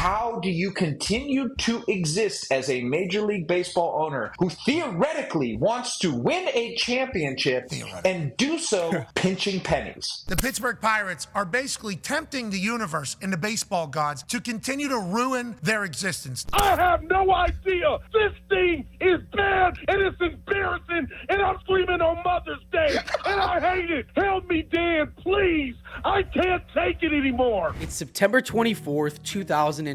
How do you continue to exist as a Major League Baseball owner who theoretically wants to win a championship and do so pinching pennies? The Pittsburgh Pirates are basically tempting the universe and the baseball gods to continue to ruin their existence. I have no idea. This thing is bad and it's embarrassing, and I'm screaming on Mother's Day, and I hate it. Help me, Dan, please. I can't take it anymore. It's September 24th, 2024.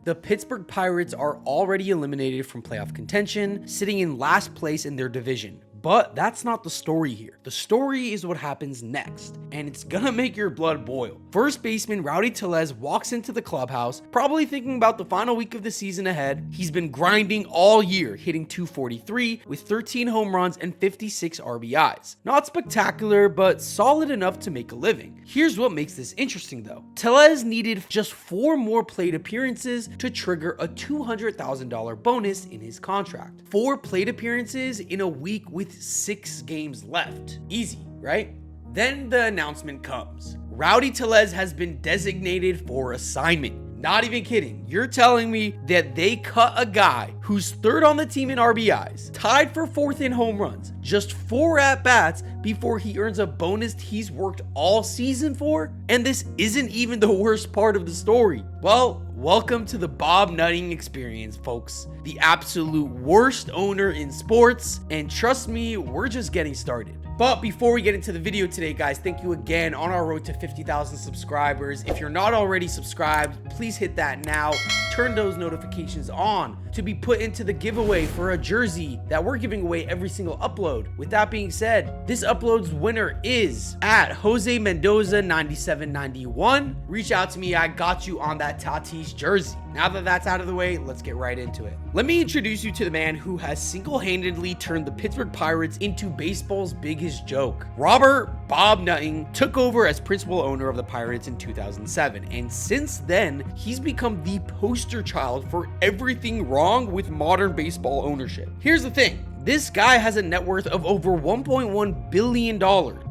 The Pittsburgh Pirates are already eliminated from playoff contention, sitting in last place in their division. But that's not the story here. The story is what happens next, and it's gonna make your blood boil. First baseman Rowdy Tellez walks into the clubhouse, probably thinking about the final week of the season ahead. He's been grinding all year, hitting .243 with 13 home runs and 56 RBIs. Not spectacular, but solid enough to make a living. Here's what makes this interesting though. Tellez needed just 4 more plate appearances to trigger a $200,000 bonus in his contract. 4 plate appearances in a week with 6 games left. Easy, right? Then the announcement comes. Rowdy Tellez has been designated for assignment. Not even kidding. You're telling me that they cut a guy who's 3rd on the team in RBIs, tied for 4th in home runs, just 4 at-bats before he earns a bonus he's worked all season for? And this isn't even the worst part of the story. Well, welcome to the Bob Nutting experience, folks. The absolute worst owner in sports, and trust me, we're just getting started. But before we get into the video today, guys, thank you again on our road to 50,000 subscribers. If you're not already subscribed, please hit that now. Turn those notifications on to be put into the giveaway for a jersey that we're giving away every single upload. With that being said, this upload's winner is at Jose Mendoza 9791. Reach out to me, I got you on that Tatis jersey. Now that that's out of the way, let's get right into it. Let me introduce you to the man who has single-handedly turned the Pittsburgh Pirates into baseball's biggest joke. Robert Bob Nutting took over as principal owner of the Pirates in 2007, and since then, he's become the poster child for everything wrong with modern baseball ownership. Here's the thing. This guy has a net worth of over $1.1 billion.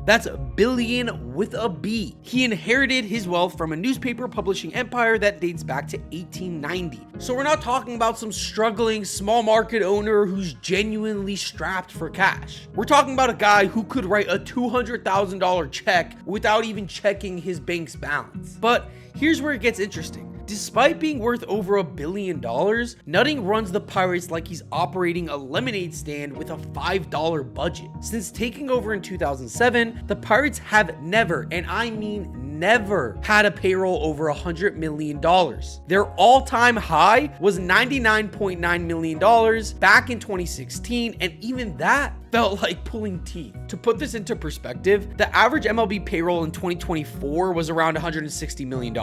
That's a billion with a B. He inherited his wealth from a newspaper publishing empire that dates back to 1890. So we're not talking about some struggling small market owner who's genuinely strapped for cash. We're talking about a guy who could write a $200,000 check without even checking his bank's balance. But here's where it gets interesting. Despite being worth over $1 billion, Nutting runs the Pirates like he's operating a lemonade stand with a $5 budget. Since taking over in 2007, the Pirates have never, and I mean never, had a payroll over $100 million. Their all-time high was $99.9 million back in 2016, and even that felt like pulling teeth. To put this into perspective, the average MLB payroll in 2024 was around $160 million.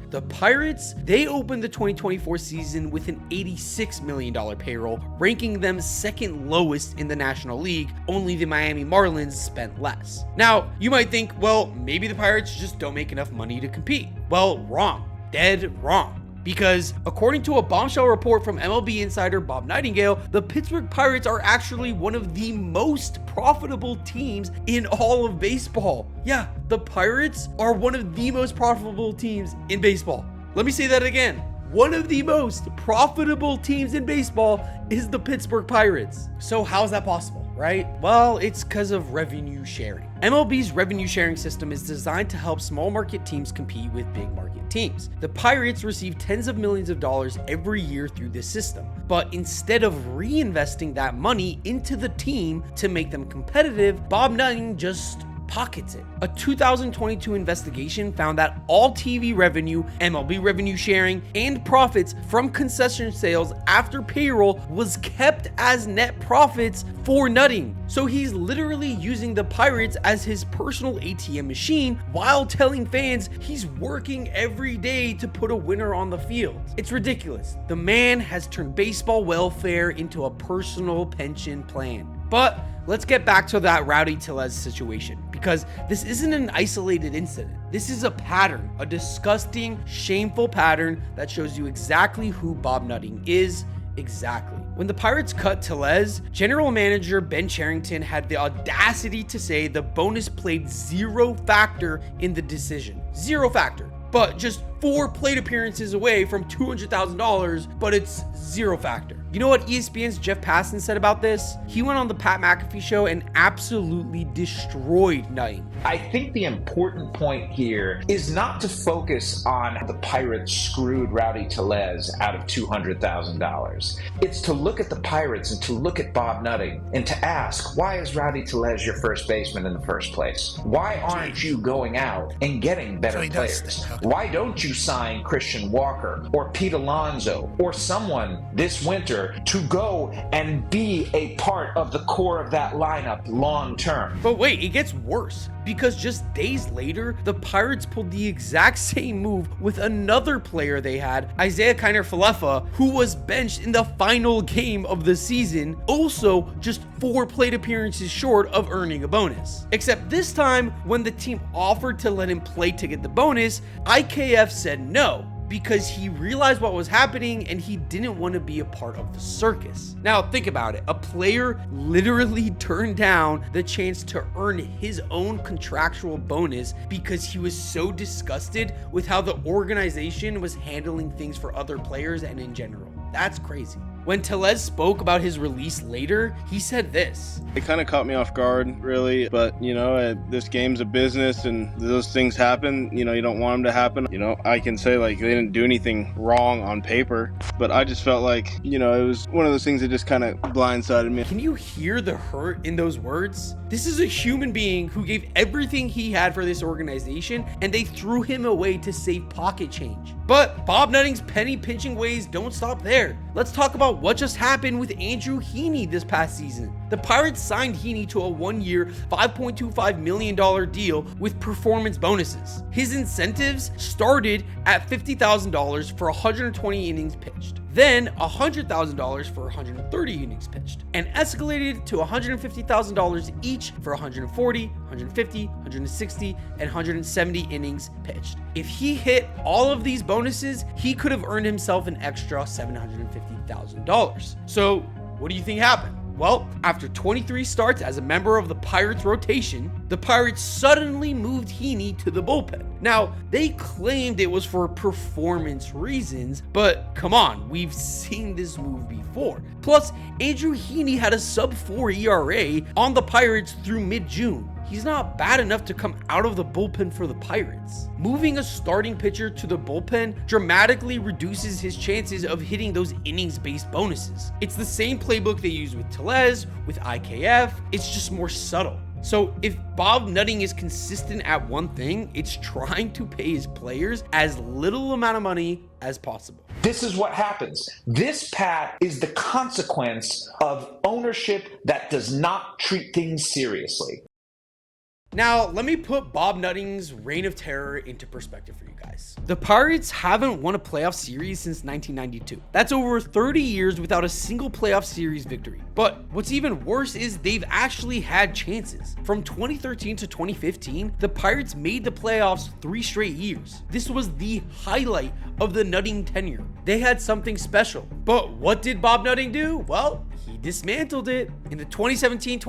The Pirates, they opened the 2024 season with an $86 million payroll, ranking them 2nd lowest in the National League. Only the Miami Marlins spent less. Now, you might think, well, maybe the Pirates just don't make enough money to compete. Well, wrong. Dead wrong. Because according to a bombshell report from MLB insider Bob Nightingale, the Pittsburgh Pirates are actually one of the most profitable teams in all of baseball. Yeah, the Pirates are one of the most profitable teams in baseball. Let me say that again. One of the most profitable teams in baseball is the Pittsburgh Pirates. So how is that possible, right? Well, it's because of revenue sharing. MLB's revenue sharing system is designed to help small market teams compete with big market teams. The Pirates receive tens of millions of dollars every year through this system, but instead of reinvesting that money into the team to make them competitive, Bob Nutting just pockets it. A 2022 investigation found that all TV revenue, MLB revenue sharing, and profits from concession sales after payroll was kept as net profits for Nutting. So he's literally using the Pirates as his personal ATM machine while telling fans he's working every day to put a winner on the field. It's ridiculous. The man has turned baseball welfare into a personal pension plan. But let's get back to that Rowdy Tellez situation, because this isn't an isolated incident. This is a pattern, a disgusting, shameful pattern that shows you exactly who Bob Nutting is. Exactly. When the Pirates cut Tellez, general manager Ben Cherington had the audacity to say the bonus played zero factor in the decision. Zero factor. but just 4 plate appearances away from $200,000, but it's zero factor. You know what ESPN's Jeff Passan said about this? He went on the Pat McAfee show and absolutely destroyed Nutting. I think the important point here is not to focus on the Pirates screwed Rowdy Tellez out of $200,000. It's to look at the Pirates and to look at Bob Nutting and to ask, why is Rowdy Tellez your first baseman in the first place? Why aren't you going out and getting better players? Why don't you sign Christian Walker or Pete Alonso or someone this winter to go and be a part of the core of that lineup long term? But wait, it gets worse, because just days later, the Pirates pulled the exact same move with another player they had, Isaiah Kiner-Falefa, who was benched in the final game of the season, also just 4 plate appearances short of earning a bonus. Except this time, when the team offered to let him play to get the bonus, IKF said no, because he realized what was happening and he didn't want to be a part of the circus. Now think about it. A player literally turned down the chance to earn his own contractual bonus because he was so disgusted with how the organization was handling things for other players and in general. That's crazy. When Tellez spoke about his release later, he said this. It kind of caught me off guard, really, but, this game's a business and those things happen. You don't want them to happen. I can say, they didn't do anything wrong on paper, but I just felt like, it was one of those things that just kind of blindsided me. Can you hear the hurt in those words? This is a human being who gave everything he had for this organization, and they threw him away to save pocket change. But Bob Nutting's penny pinching ways don't stop there. Let's talk about what just happened with Andrew Heaney this past season. The Pirates signed Heaney to a 1-year, $5.25 million deal with performance bonuses. His incentives started at $50,000 for 120 innings pitched, then $100,000 for 130 innings pitched, and escalated to $150,000 each for 140, 150, 160, and 170 innings pitched. If he hit all of these bonuses, he could have earned himself an extra $750,000. So what do you think happened? Well, after 23 starts as a member of the Pirates rotation, the Pirates suddenly moved Heaney to the bullpen. Now, they claimed it was for performance reasons, but come on, we've seen this move before. Plus, Andrew Heaney had a sub-4 ERA on the Pirates through mid-June. He's not bad enough to come out of the bullpen for the Pirates. Moving a starting pitcher to the bullpen dramatically reduces his chances of hitting those innings-based bonuses. It's the same playbook they use with Tellez, with IKF, it's just more subtle. So if Bob Nutting is consistent at one thing, it's trying to pay his players as little amount of money as possible. This is what happens. This, Pat, is the consequence of ownership that does not treat things seriously. Now, let me put Bob Nutting's reign of terror into perspective for you guys. The Pirates haven't won a playoff series since 1992. That's over 30 years without a single playoff series victory. But what's even worse is they've actually had chances. From 2013 to 2015, the Pirates made the playoffs 3 straight years. This was the highlight of the Nutting tenure. They had something special. But what did Bob Nutting do? Well, he dismantled it. In the 2017-2018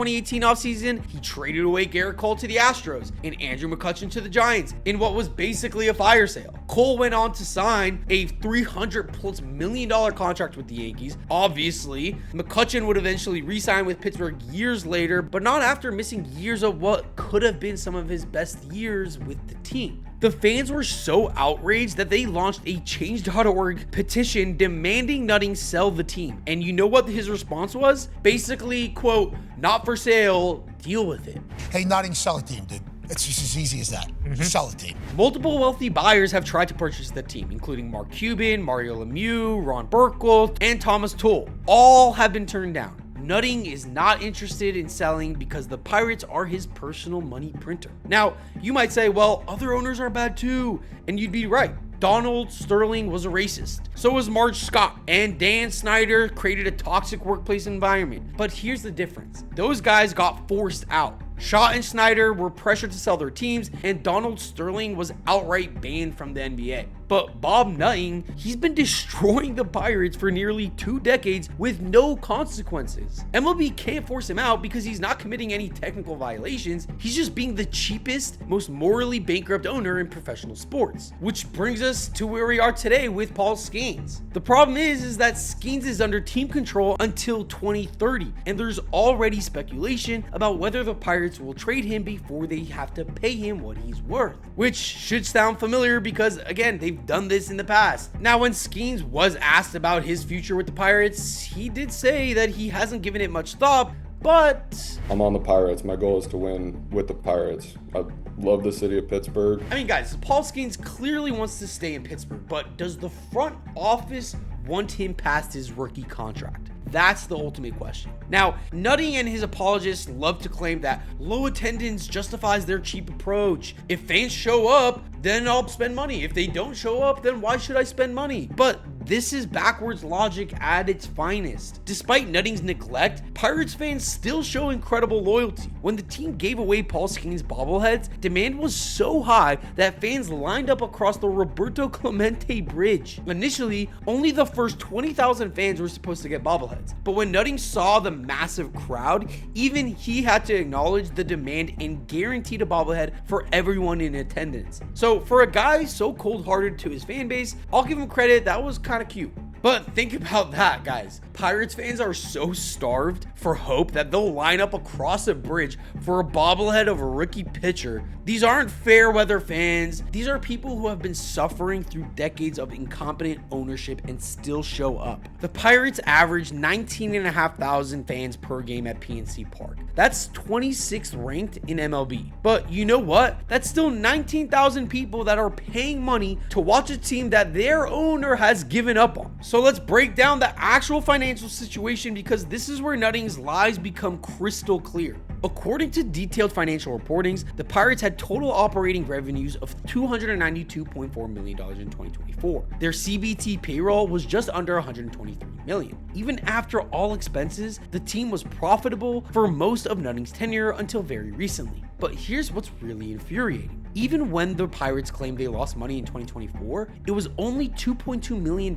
offseason, he traded away Garrett Cole to the Astros and Andrew McCutchen to the Giants in what was basically a fire sale. Cole went on to sign a $300+ million contract with the Yankees. Obviously, McCutchen would eventually re-sign with Pittsburgh years later, but not after missing years of what could have been some of his best years with the team. The fans were so outraged that they launched a change.org petition demanding Nutting sell the team. And you know what his response was? Basically, quote, "Not for sale, deal with it." Hey, Nutting, sell a team, dude. It's just as easy as that. Sell a team. Multiple wealthy buyers have tried to purchase the team, including Mark Cuban, Mario Lemieux, Ron Burkle, and Thomas Tuchel. All have been turned down. Nutting is not interested in selling because the Pirates are his personal money printer. Now, you might say, well, other owners are bad too, and you'd be right. Donald Sterling was a racist. So was Marge Scott. And Dan Snyder created a toxic workplace environment. But here's the difference. Those guys got forced out. Shaw and Snyder were pressured to sell their teams, and Donald Sterling was outright banned from the NBA. But Bob Nutting, he's been destroying the Pirates for nearly 2 decades with no consequences. MLB can't force him out because he's not committing any technical violations. He's just being the cheapest, most morally bankrupt owner in professional sports. Which brings us to where we are today with Paul Skeens. The problem is that Skeens is under team control until 2030, and there's already speculation about whether the Pirates will trade him before they have to pay him what he's worth. Which should sound familiar because, again, they've done this in the past. Now, when Skeens was asked about his future with the Pirates, he did say that he hasn't given it much thought, but I'm on the Pirates. My goal is to win with the Pirates. I love the city of Pittsburgh. I mean, guys, Paul Skeens clearly wants to stay in Pittsburgh, but does the front office want him past his rookie contract? That's the ultimate question. Now, Nutting and his apologists love to claim that low attendance justifies their cheap approach. If fans show up, then I'll spend money. If they don't show up, then why should I spend money? But this is backwards logic at its finest. Despite Nutting's neglect, Pirates fans still show incredible loyalty. When the team gave away Paul Skeens bobbleheads, demand was so high that fans lined up across the Roberto Clemente Bridge. Initially, only the first 20,000 fans were supposed to get bobbleheads, but when Nutting saw the massive crowd, even he had to acknowledge the demand and guaranteed a bobblehead for everyone in attendance. So for a guy so cold-hearted to his fan base, I'll give him credit, that was kind of cute. But think about that, guys. Pirates fans are so starved for hope that they'll line up across a bridge for a bobblehead of a rookie pitcher. These aren't fair weather fans. These are people who have been suffering through decades of incompetent ownership and still show up. The Pirates average 19,500 fans per game at PNC Park. That's 26th ranked in MLB. But you know what? That's still 19,000 people that are paying money to watch a team that their owner has given up on. So let's break down the actual financial situation, because this is where Nutting's lies become crystal clear. According to detailed financial reportings, the Pirates had total operating revenues of $292.4 million in 2024. Their CBT payroll was just under $123 million. Even after all expenses, the team was profitable for most of Nutting's tenure until very recently. But here's what's really infuriating. Even when the Pirates claimed they lost money in 2024, it was only $2.2 million.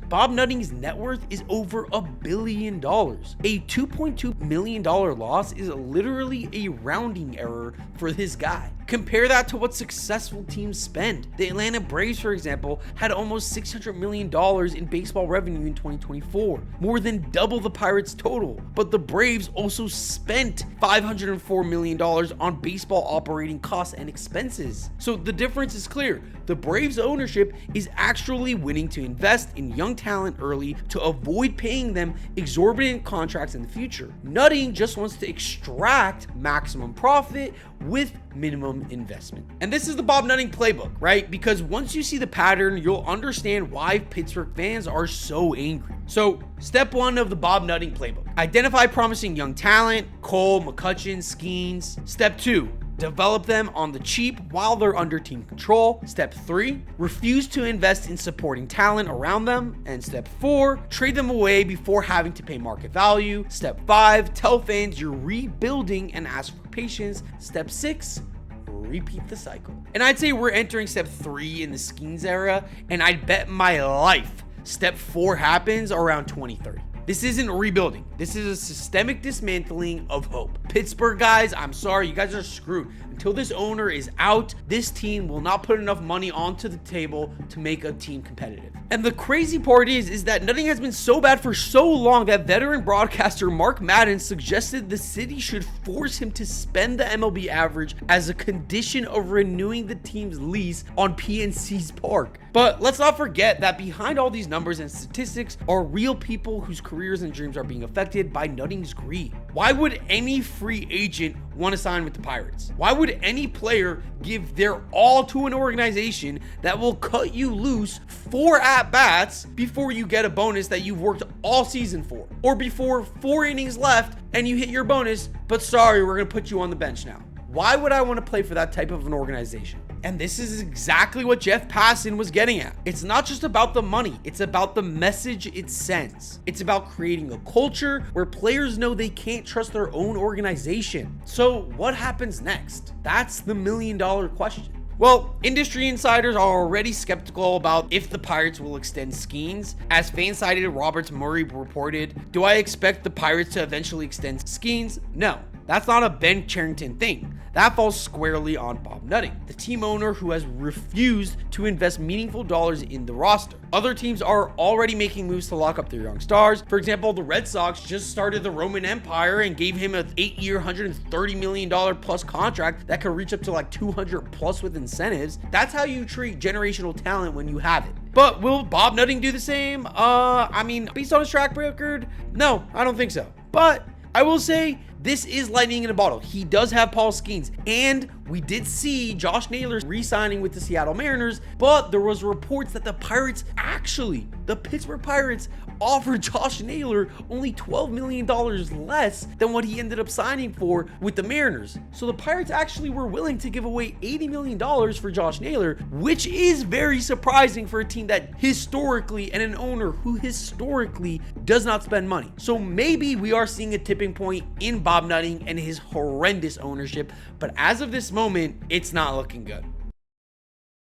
Bob Nutting's net worth is over $1 billion. A $2.2 million loss is literally a rounding error for this guy. Compare that to what successful teams spend. The Atlanta Braves, for example, had almost $600 million in baseball revenue in 2024, more than double the Pirates' total. But the Braves also spent $504 million on baseball operating costs and expenses. So the difference is clear. The Braves ownership is actually willing to invest in young talent early to avoid paying them exorbitant contracts in the future. Nutting just wants to extract maximum profit with minimum investment. And this is the Bob Nutting playbook, right? Because once you see the pattern, you'll understand why Pittsburgh fans are so angry. So, step 1 of the Bob Nutting playbook: identify promising young talent, Cole, McCutchen, Skeens. Step 2, develop them on the cheap while they're under team control. Step 3, refuse to invest in supporting talent around them. And step 4, trade them away before having to pay market value. Step 5, tell fans you're rebuilding and ask for patience. Step 6, repeat the cycle. And I'd say we're entering step 3 in the Skeens era, and I'd bet my life step 4 happens around 2030. This isn't rebuilding. This is a systemic dismantling of hope. Pittsburgh guys, I'm sorry, you guys are screwed. Until this owner is out, this team will not put enough money onto the table to make a team competitive. And the crazy part is that Nutting has been so bad for so long that veteran broadcaster Mark Madden suggested the city should force him to spend the MLB average as a condition of renewing the team's lease on PNC's park. But let's not forget that behind all these numbers and statistics are real people whose careers and dreams are being affected by Nutting's greed. Why would any free agent want to sign with the Pirates? Why would any player give their all to an organization that will cut you loose 4 at-bats before you get a bonus that you've worked all season for? Or before 4 innings left and you hit your bonus, but sorry, we're going to put you on the bench now. Why would I want to play for that type of an organization? And this is exactly what Jeff Passan was getting at. It's not just about the money, it's about the message it sends. It's about creating a culture where players know they can't trust their own organization. So what happens next? That's the $1 million question. Well, industry insiders are already skeptical about if the Pirates will extend Skeens. As fan-sided Roberts Murray reported, do I expect the Pirates to eventually extend Skeens? No. That's not a Ben Cherington thing. That falls squarely on Bob Nutting, the team owner who has refused to invest meaningful dollars in the roster. Other teams are already making moves to lock up their young stars. For example, the Red Sox just started the Roman Empire and gave him an 8-year, $130 million plus contract that could reach up to like 200 plus with incentives. That's how you treat generational talent when you have it. But will Bob Nutting do the same? I mean, based on his track record, no, I don't think so. But I will say, this is lightning in a bottle. He does have Paul Skeens, and we did see Josh Naylor re-signing with the Seattle Mariners, but there was reports that the Pittsburgh Pirates offered Josh Naylor only $12 million less than what he ended up signing for with the Mariners. So the Pirates actually were willing to give away $80 million for Josh Naylor, which is very surprising for a team that historically, and an owner who historically does not spend money. So maybe we are seeing a tipping point in Bob Nutting and his horrendous ownership, but as of this moment, it's not looking good.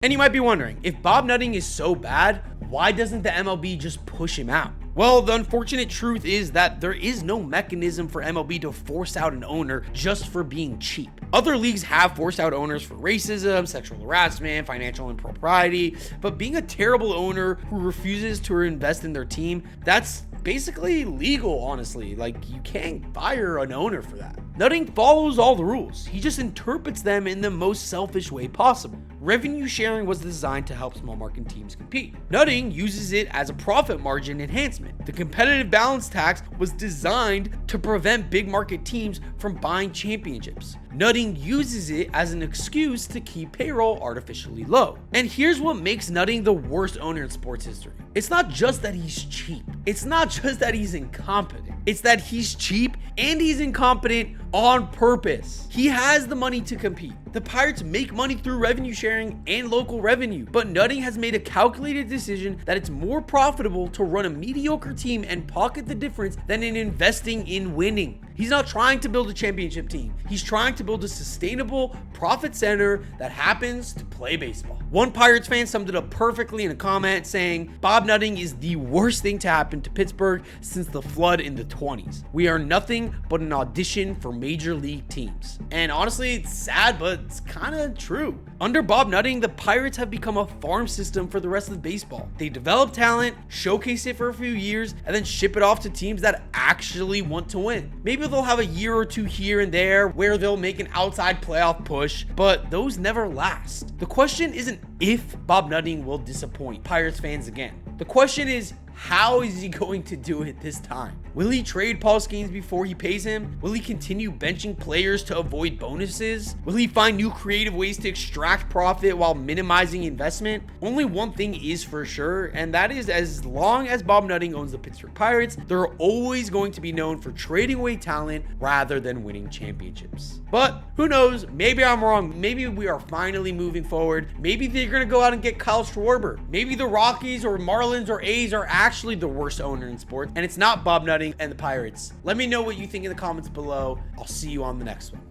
And you might be wondering, if Bob Nutting is so bad, why doesn't the MLB just push him out? Well, the unfortunate truth is that there is no mechanism for MLB to force out an owner just for being cheap. Other leagues have forced out owners for racism, sexual harassment, financial impropriety, but being a terrible owner who refuses to invest in their team, that's basically legal, honestly. Like, you can't fire an owner for that. Nutting follows all the rules. He just interprets them in the most selfish way possible. Revenue sharing was designed to help small market teams compete. Nutting uses it as a profit margin enhancement. The competitive balance tax was designed to prevent big market teams from buying championships. Nutting uses it as an excuse to keep payroll artificially low. And here's what makes Nutting the worst owner in sports history. It's not just that he's cheap. It's not just that he's incompetent. It's that he's cheap and he's incompetent on purpose. He has the money to compete. The Pirates make money through revenue sharing and local revenue, but Nutting has made a calculated decision that it's more profitable to run a mediocre team and pocket the difference than in investing in winning. He's not trying to build a championship team. He's trying to build a sustainable profit center that happens to play baseball. One Pirates fan summed it up perfectly in a comment saying, Bob Nutting is the worst thing to happen to Pittsburgh since the flood in the 20s. We are nothing but an audition for major league teams. And honestly, it's sad, but it's kind of true. Under Bob Nutting, the Pirates have become a farm system for the rest of baseball. They develop talent, showcase it for a few years, and then ship it off to teams that actually want to win. Maybe they'll have a year or two here and there where they'll make an outside playoff push, but those never last. The question isn't if Bob Nutting will disappoint Pirates fans again. The question is, how is he going to do it this time? Will he trade Paul Skeens before he pays him? Will he continue benching players to avoid bonuses? Will he find new creative ways to extract profit while minimizing investment? Only one thing is for sure, and that is, as long as Bob Nutting owns the Pittsburgh Pirates, they're always going to be known for trading away talent rather than winning championships. But who knows? Maybe I'm wrong. Maybe we are finally moving forward. Maybe they're going to go out and get Kyle Schwarber. Maybe the Rockies or Marlins or A's are actually the worst owner in sports, and it's not Bob Nutting and the Pirates. Let me know what you think in the comments below. I'll see you on the next one.